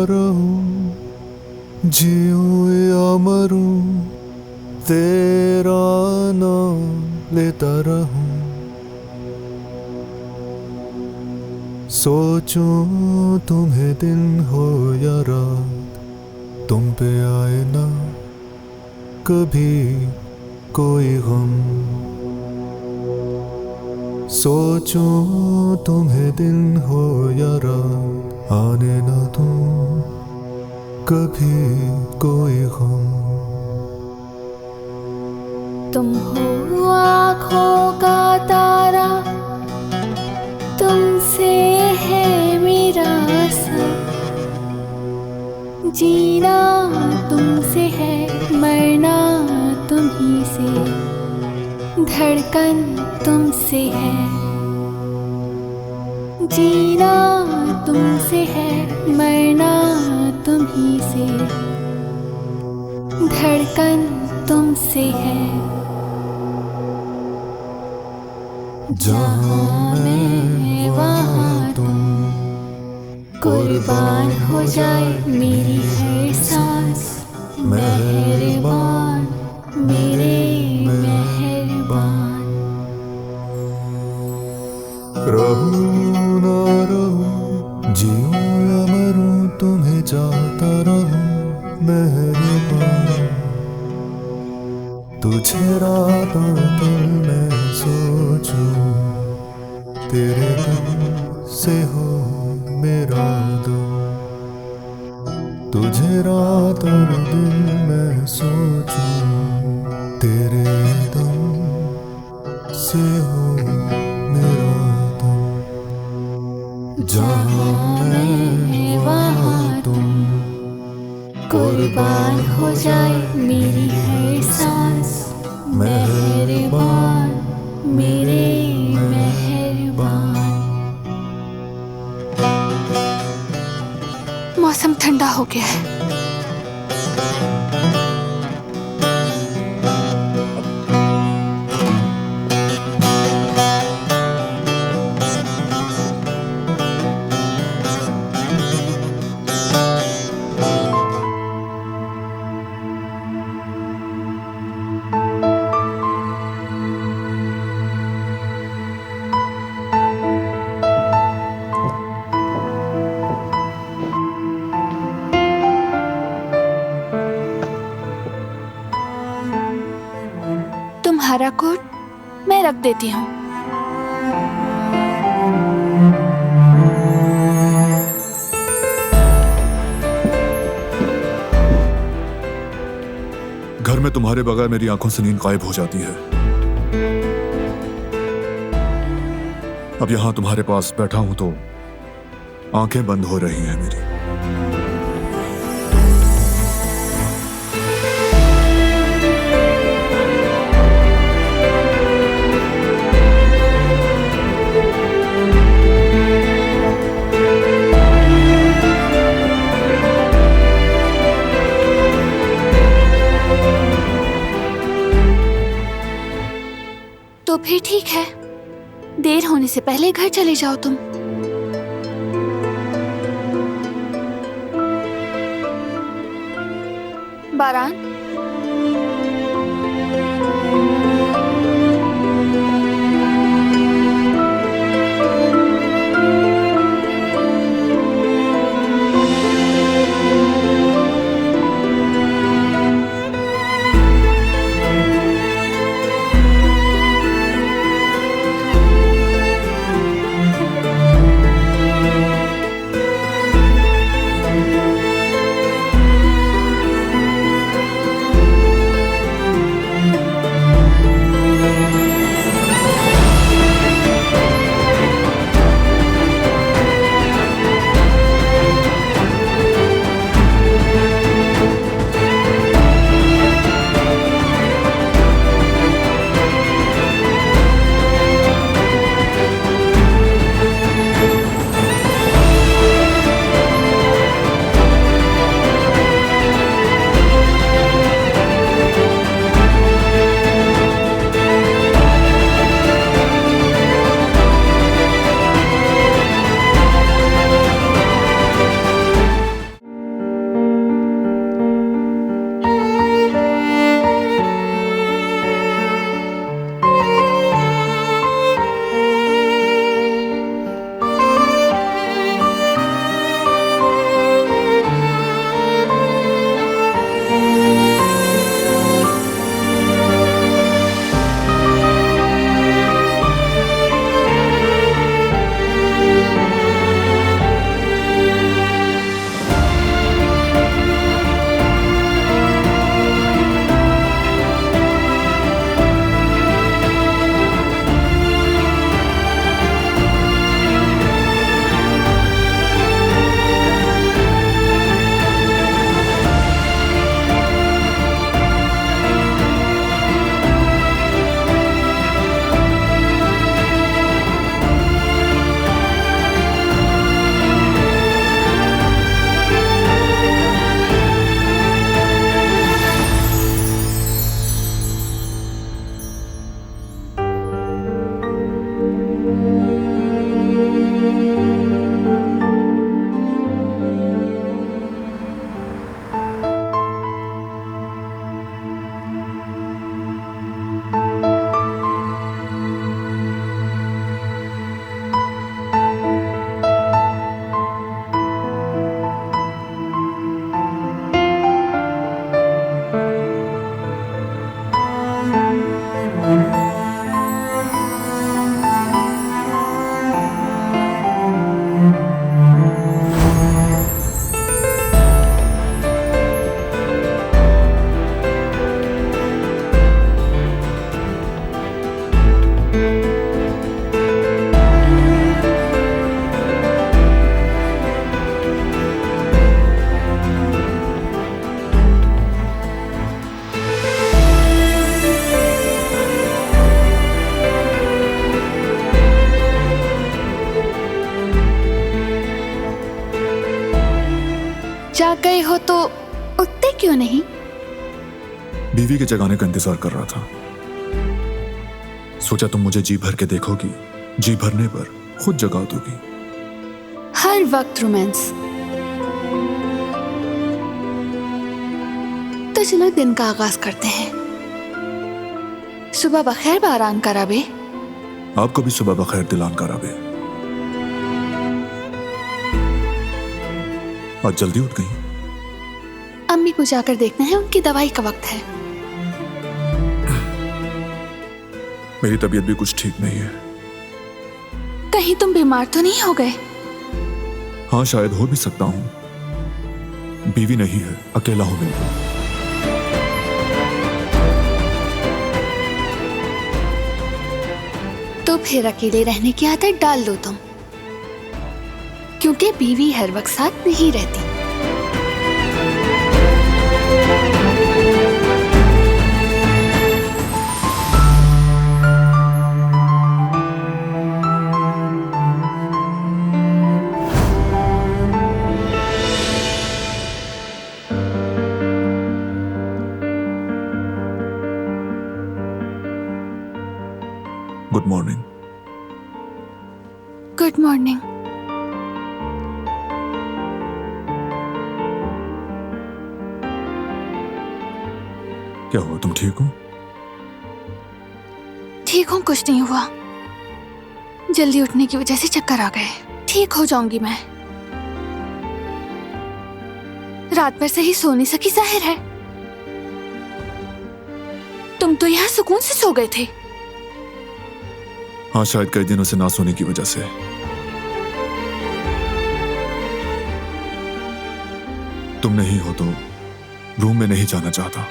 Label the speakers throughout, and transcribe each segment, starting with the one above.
Speaker 1: रहूं, जीऊं या मरूं, तेरा नाम लेता रहूं। सोचूं तुम्हें दिन हो या रात, तुम पे आए ना कभी कोई गम। सोचूं तुम्हें दिन हो या रात, आने ना दूं कभी कोई गम।
Speaker 2: तुम हो आँखों का तारा, तुमसे है मेरा सब। जीना तुमसे है, मरना तुम्ही से, धड़कन तुमसे है। जीना तुमसे है, मरना तुम्ही से, धड़कन तुमसे है।
Speaker 1: जहाँ मैं वहाँ तुम,
Speaker 2: कुर्बान हो जाए मेरी हर सांस। मेहरबान मेरे मेहरबान।
Speaker 1: रहूं ना रहूं, जीऊं या मरूं, तुम्हें चाहता रहूं मेहरबान। तुझे रातों पल मैं सोचूं, तेरे दम से हो मेरा दम। तुझे रात और दिन मैं सोचूं, तेरे दम से हो मेरा दम। जहाँ मैं वहाँ तुम,
Speaker 2: कुर्बान हो जाए मेरी हर सांस। मेहरबान मेरे मेहरबान। मौसम ठंडा हो गया है। तुम्हारा कोट मैं रख देती हूँ।
Speaker 1: घर में तुम्हारे बगैर मेरी आंखों से नींद गायब हो जाती है। अब यहां तुम्हारे पास बैठा हूं तो आंखें बंद हो रही हैं मेरी।
Speaker 2: तो फिर ठीक है, देर होने से पहले घर चले जाओ तुम। बारान, जाग गए हो तो उठते क्यों नहीं?
Speaker 1: बीवी के जगाने का इंतजार कर रहा था। सोचा तुम मुझे जी भर के देखोगी, जी भरने पर खुद जगा दोगी।
Speaker 2: हर वक्त रोमांस। तो चलो दिन का आगाज करते हैं। सुबह बखैर बारान कराबे।
Speaker 1: आपको भी सुबह बखैर दिलान कराबे। आज जल्दी उठ गई।
Speaker 2: अम्मी को जाकर देखना है, उनकी दवाई का वक्त है।
Speaker 1: मेरी तबीयत भी कुछ ठीक नहीं है।
Speaker 2: कहीं तुम बीमार तो नहीं हो गए?
Speaker 1: हाँ, शायद हो भी सकता हूं। बीवी नहीं है, अकेला हूं बिल्कुल।
Speaker 2: तो फिर अकेले रहने की आदत डाल लो तुम, क्योंकि बीवी हर वक्त साथ नहीं रहती।
Speaker 1: Good morning.
Speaker 2: Good morning.
Speaker 1: क्या हुआ, तुम ठीक हो?
Speaker 2: ठीक हूँ, कुछ नहीं हुआ। जल्दी उठने की वजह से चक्कर आ गए। ठीक हो जाऊंगी मैं। रात भर से ही सो नहीं सकी, जाहिर है। तुम तो यहाँ सुकून से सो गए थे।
Speaker 1: हाँ, शायद कई दिनों से ना सोने की वजह से। तुम नहीं हो तो रूम में नहीं जाना चाहता।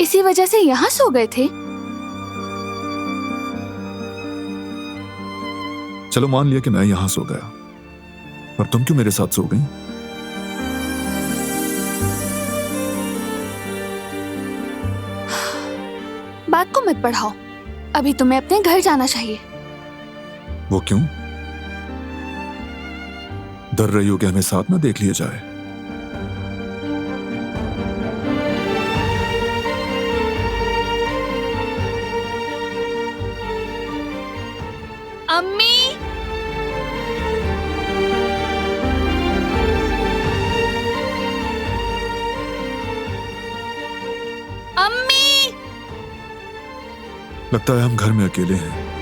Speaker 2: इसी वजह से यहाँ सो गए थे?
Speaker 1: चलो मान लिया कि मैं यहां सो गया, पर तुम क्यों मेरे साथ सो गई?
Speaker 2: बात को मत बढ़ाओ। अभी तुम्हें अपने घर जाना चाहिए।
Speaker 1: वो क्यों? डर रही हो कि हमें साथ में देख लिया जाए?
Speaker 2: अम्मी, अम्मी।
Speaker 1: लगता है हम घर में अकेले हैं।